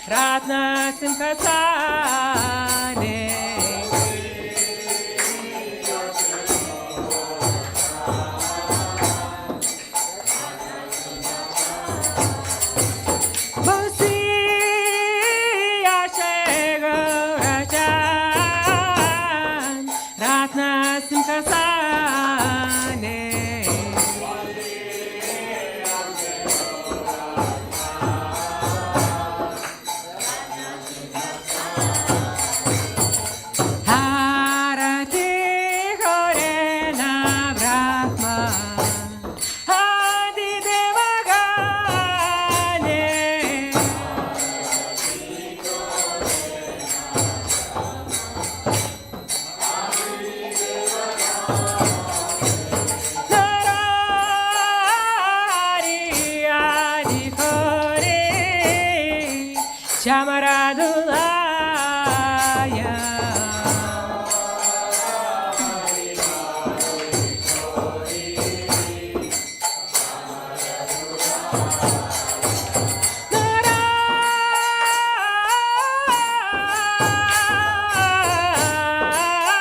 Ratna Simkata Ratna Simhasane. Harati Horena Brahma Adi Devagane. Narari Adi Kore Chamaradulaya.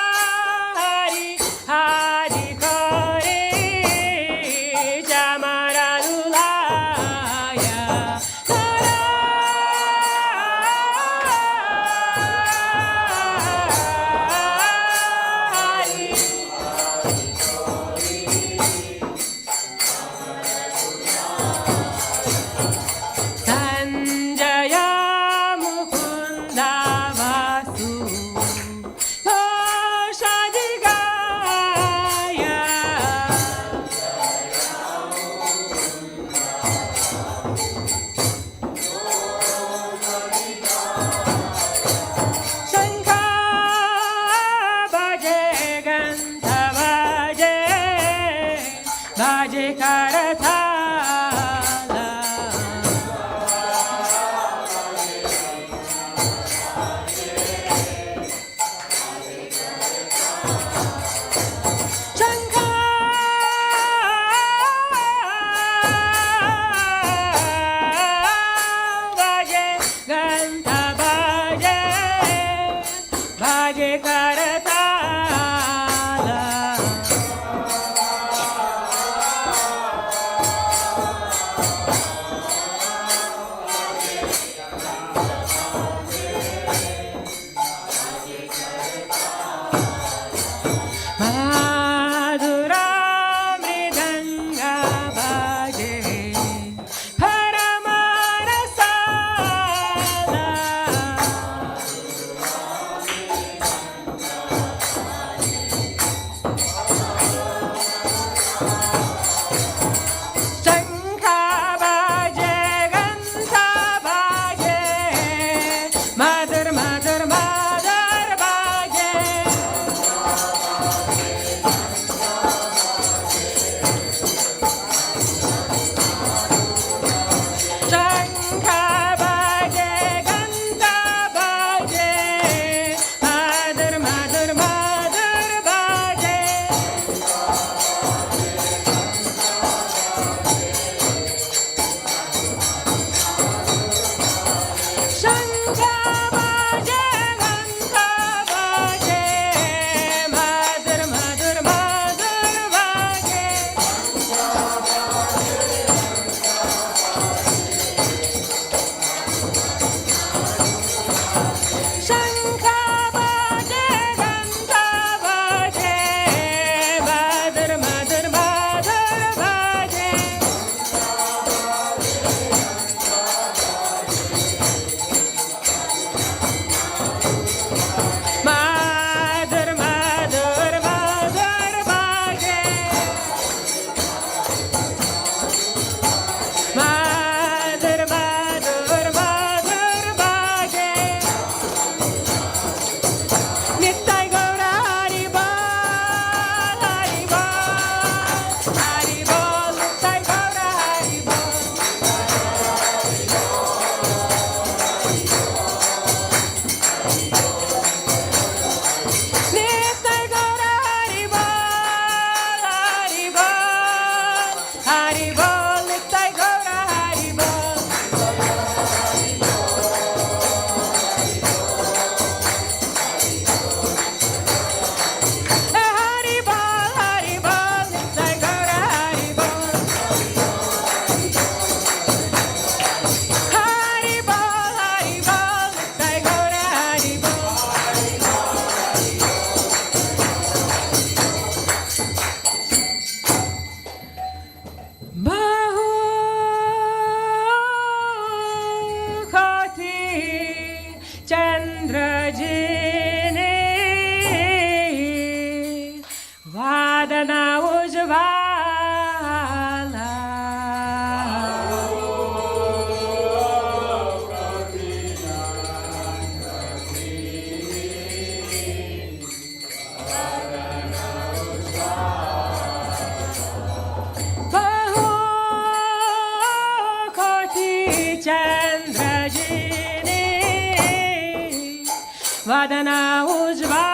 Narari Adi Kore Chamaradulaya. Sanjaya Mukunda Vasu Goshadigaya. Shankar Bhaje Ganta Bhaje Bhaje Karathala. Shankar Bhaje Ganta Bhaje Bhaje Karathala. vadana ujvala.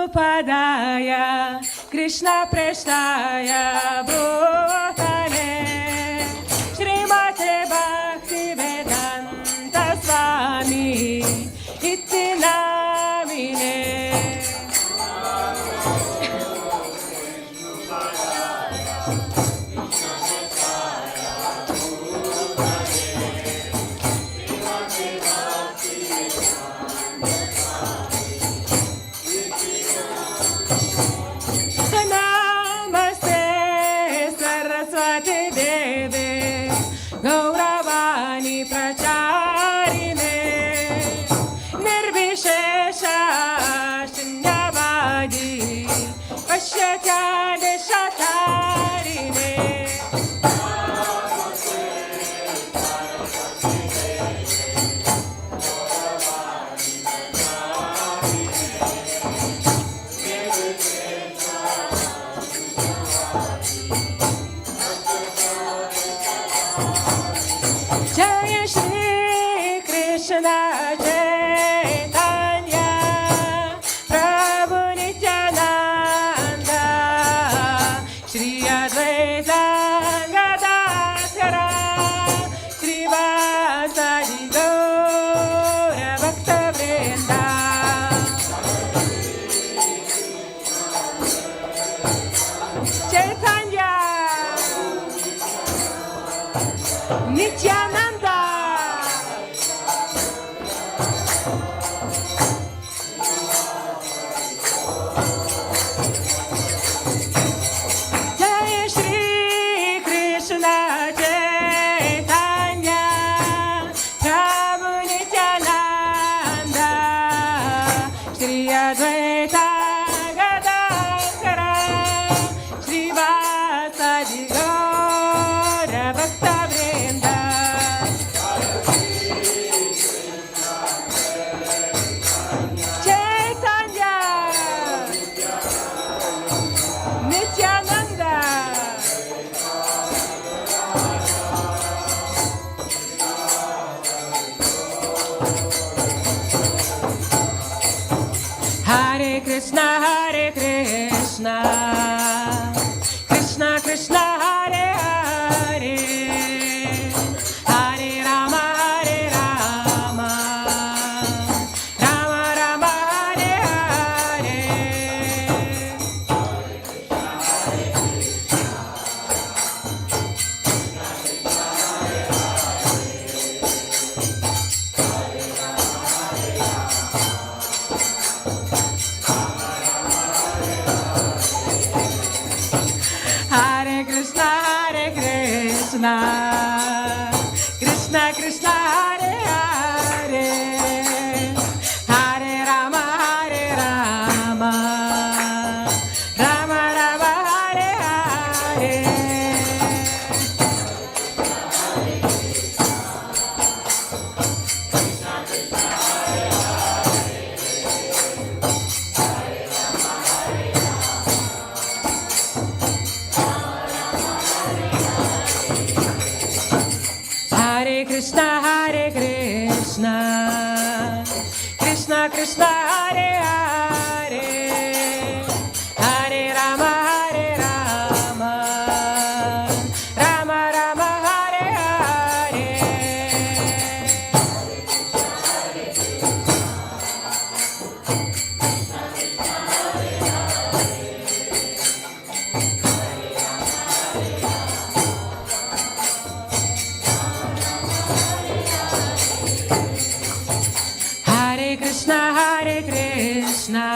Padaya Krishna Prestaya Bhutale Srimate Bhakti Vedanta Swami namine. Namaste Saraswati Deve Gauravani Pracharine Nirvishesha Shunyavadi Pashyachade Shatarine Jaya Shri Krishna Chaitanya Prabhu Nityananda Shri Advaita Gadadhara Shri Vasadi Gaura Bhakta Vrinda Chaitanya Nityananda Jaya Shri Krishna Chaitanya Prabhu Nityananda Shri Advaita Gadadhara Shri Vasadi Gaura Bhakta Vrinda Chaitanya Nityananda Hare Krishna Krishna Krishna Hare Hare Hare Rama Rama Rama Hare Hare Hare Krishna Krishna Krishna Hare Hare Hare Rama Rama Rama Hare Hare Hare Krishna Krishna Krishna Hare Hare Hare Rama Rama Rama Hare Hare Hare Krishna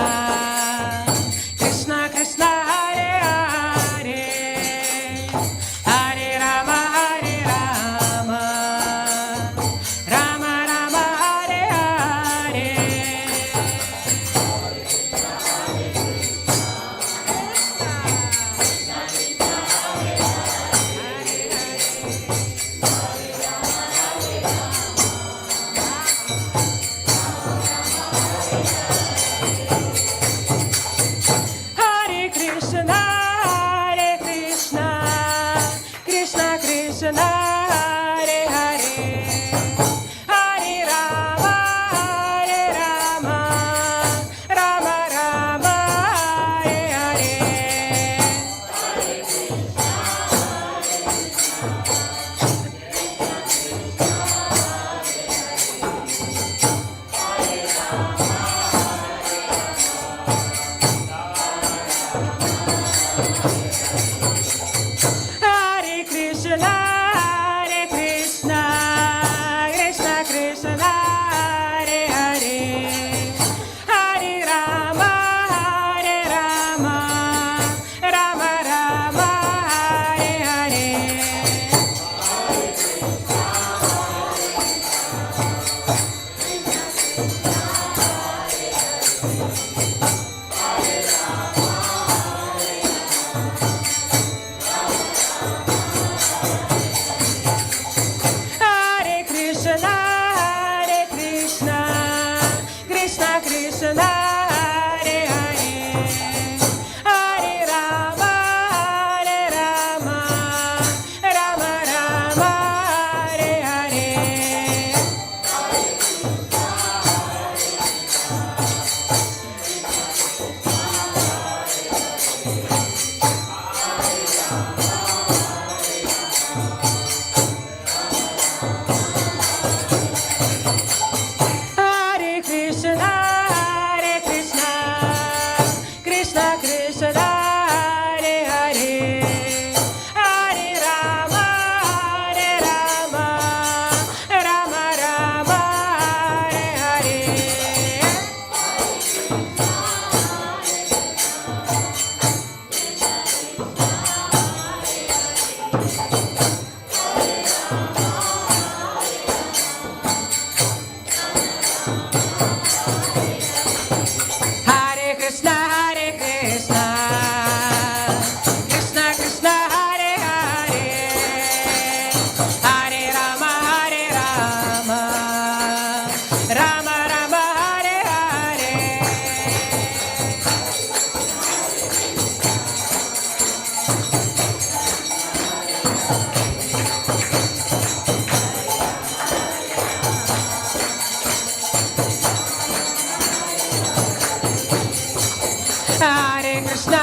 Hare Krishna,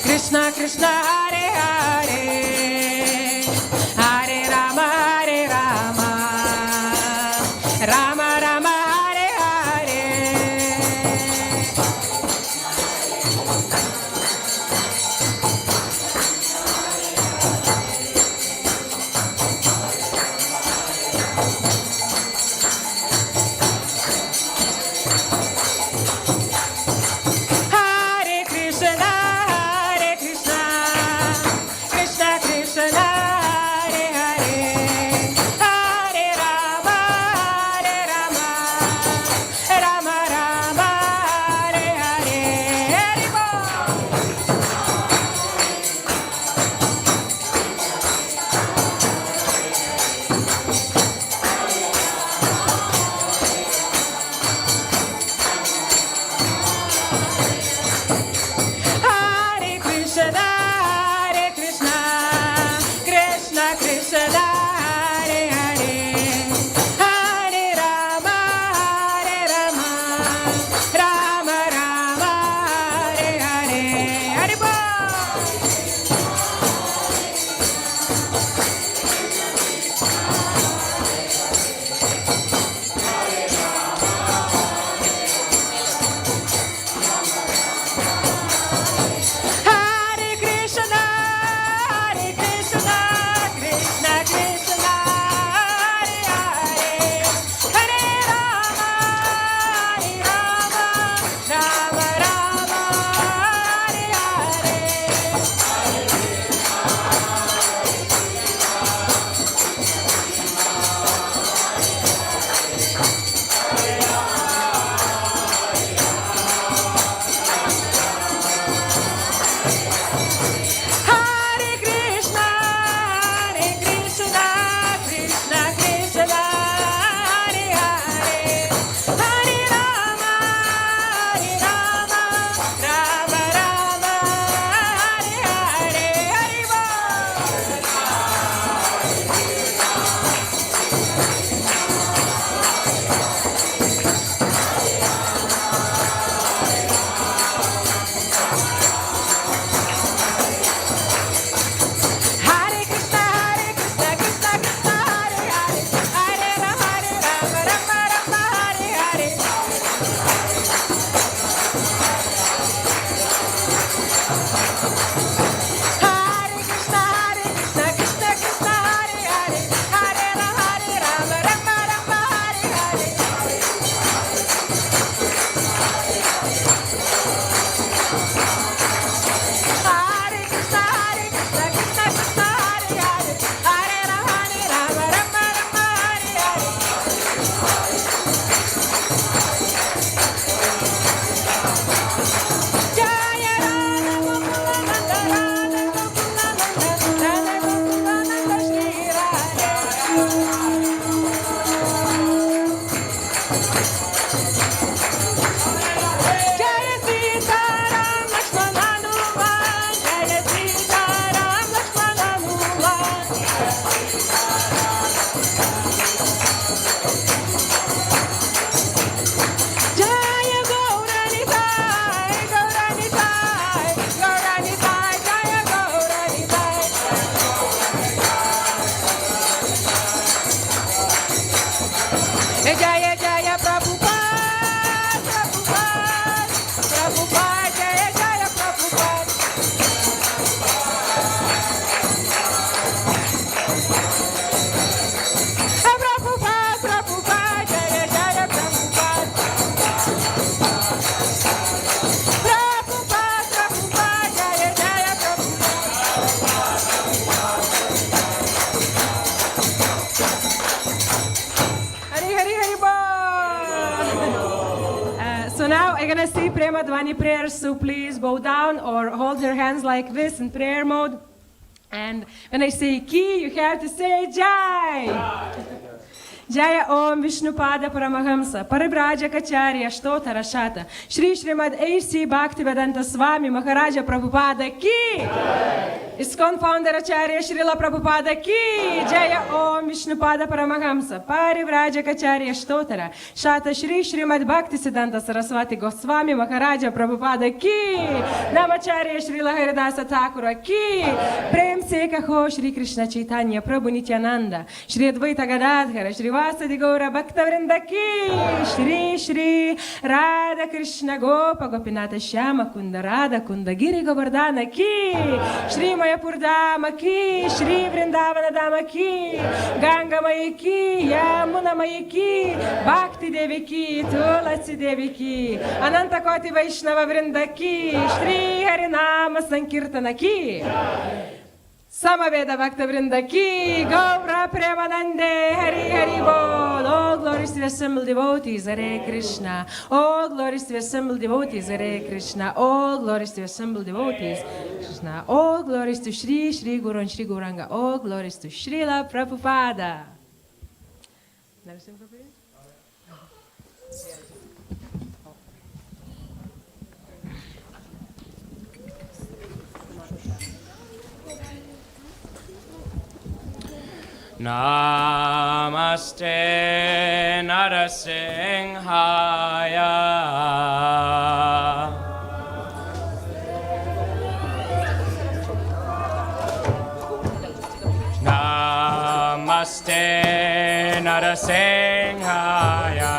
Krishna Krishna, Hare Hare, Hare Rama, Rama Rama, Hare Hare. Hare Krishna, Krishna Krishna, Hare Hare, Hare Rama, Rama Rama, Hare Hare. Hare Bol. Hare Krishna, Krishna Krishna, Hare Hare, Hare Rama, Rama Rama, Hare Hare. Hare Bol. Hare Krishna, Krishna Krishna, Hare Hare, Hare Rama, Rama Rama, Hare Hare. Hare Krishna, Krishna Krishna, Hare Hare, Hare Rama, Rama Rama, Hare Hare. Hare Bol. Hare Krishna, Krishna Krishna, Hare Hare, Hare Rama, Rama Rama, Hare Hare. Hare Krishna, Krishna Krishna, Hare Hare, Hare Rama, Rama Rama, Hare Hare. Hare Krishna, Krishna Krishna, Hare Hare, Hare Rama, Rama Rama, Hare Hare. Jaya Radha Gokula Nanda, Radha Gokula Nanda, Radha Gokula Nanda, Shri Radhe. Jaya Sita Ram Lakshmana Hanuman, Jaya Sita Ram Lakshmana Hanuman. Jaya Gauranitai, Gauranitai, Gauranitai, Jaya Gauranitai. Jaya Jaya Prabhupada, Prabhupada, Prabhupada, Jaya Jaya Prabhupada. Prabhupada, Prabhupada, Jaya Jaya Prabhupada. Prabhupada, Prabhupada, Jaya Jaya Prabhupada. Hari Hari Hari Bol. So now I'm gonna say Prema Dvani prayers, so please bow down or hold your hands like this in prayer mode. And when I say Ki, you have to say Jai. Jaya Om Vishnupada Paramahamsa Paribrajacharya Shtota Rashata Shri Srimad A.C. Bhaktivedanta Swami Maharaja Prabhupada Ki. ISKCON founder Acharya Srila Prabhupada ki Jaya Om Vishnupada Paramahamsa Parivrajaka Acharya Shtotara Shata Shri Srimad Bhakti Siddhanta Saraswati Goswami Maharaja Prabhupada ki Namacharya Srila Haridasa Thakura ki Prem Se Kaho Shri Krishna Chaitanya Prabhu Nityananda Shri Advaita Gadadhara Shri Vasadi Gaura Bhakta Vrinda ki Shri Shri Radha Krishna Gopa Gopinata Shyama Kunda Radha Kunda Giri Govardhana ki Shri Mayapur Dama ki Shri Vrindavana Dama ki Ganga Mai ki Yamuna Mai ki Bhakti Devi ki Tulasi Devi ki Ananta Koti Vaishnava Vrinda ki Shri Harinama Sankirtana ki Samaveda Bhakta Vrinda ki Gaura Premanande Hari Hari Bol. All glories to the assembled devotees, Hare Krishna. All glories to the assembled devotees, Hare Krishna. All glories to the assembled devotees, Krishna. All glories to Shri Shri Guru and Shri Gauranga. All glories to Srila Prabhupada. Namaste Narasimhaya Namaste Narasimhaya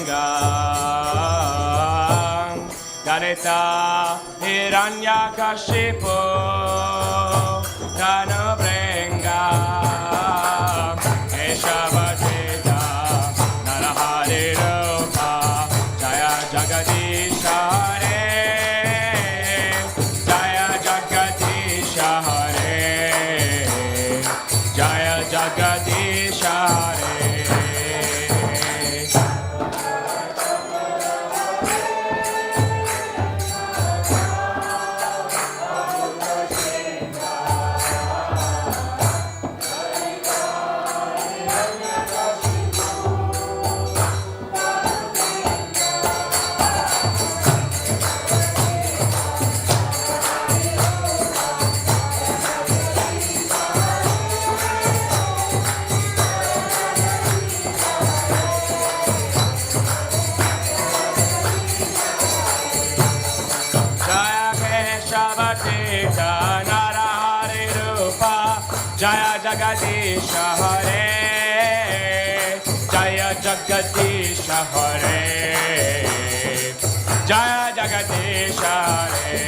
Shringam Danita Hiranyakashipu Danabringa Keshavatita Narahari Rupa Jaya Jagadisha Hare Jaya Jagadisha Hare Jaya Jagadisha Hare Jagadisha Hare Jaya Jagadisha Hare Jaya Jagadisha Hare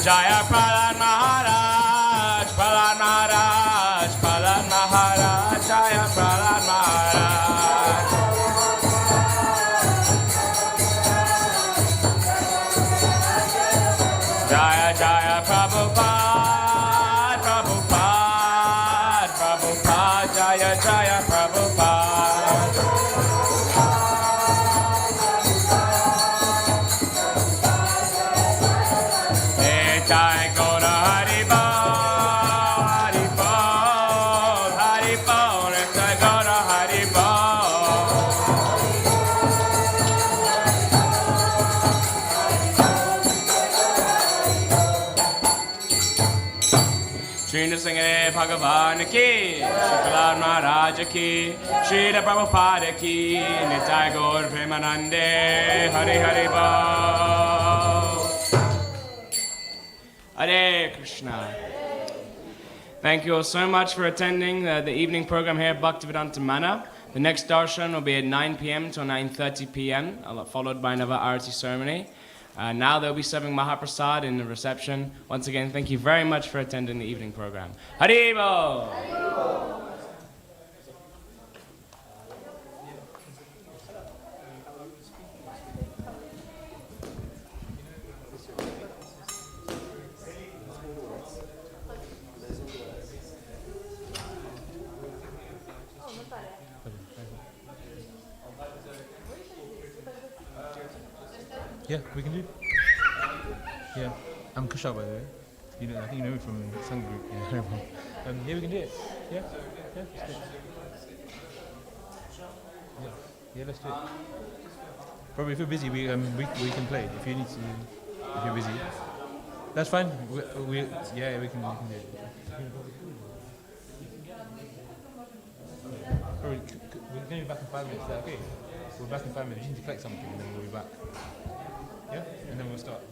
Jaya Prahlad Maharaj, Prahlad Maharaj, Prahlad Maharaj, Jaya Prahlad Maharaj. Jaya Jaya Prabhupada, Prabhupada, Prabhupada, Jaya Jaya Prabhupada. Jai Gaura Hari Bol, Hari Bol, Hari Bol, Jai Gaura Hari Bol. Shri Nrsimha Bhagavan ki, Shri Prahlad Maharaj ki, Shri Prabhupada ki, Nitai Gaur Premanande, Hari Hari Bol. Hare Krishna. Thank you all so much for attending the evening program here at Bhaktivedanta Mana. The next darshan will be at 9 p.m. till 9:30 p.m., followed by another Arati ceremony. Now they'll be serving Mahaprasad in the reception. Once again, thank you very much for attending the evening program. Haribo! Yeah, we can do. Yeah, I'm Kushal, by the way. You know, I think you know me from Sangha group. Yeah, yeah, we can do it. Yeah, yeah, let's do it. Yeah, let's do it. Probably if you're busy, we can play. If you need to, if you're busy, that's fine. We can do it. Probably, we're going to be back in 5 minutes. Is that okay? We're back in 5 minutes. You need to collect something, and then we'll be back. Yeah, and then we'll start.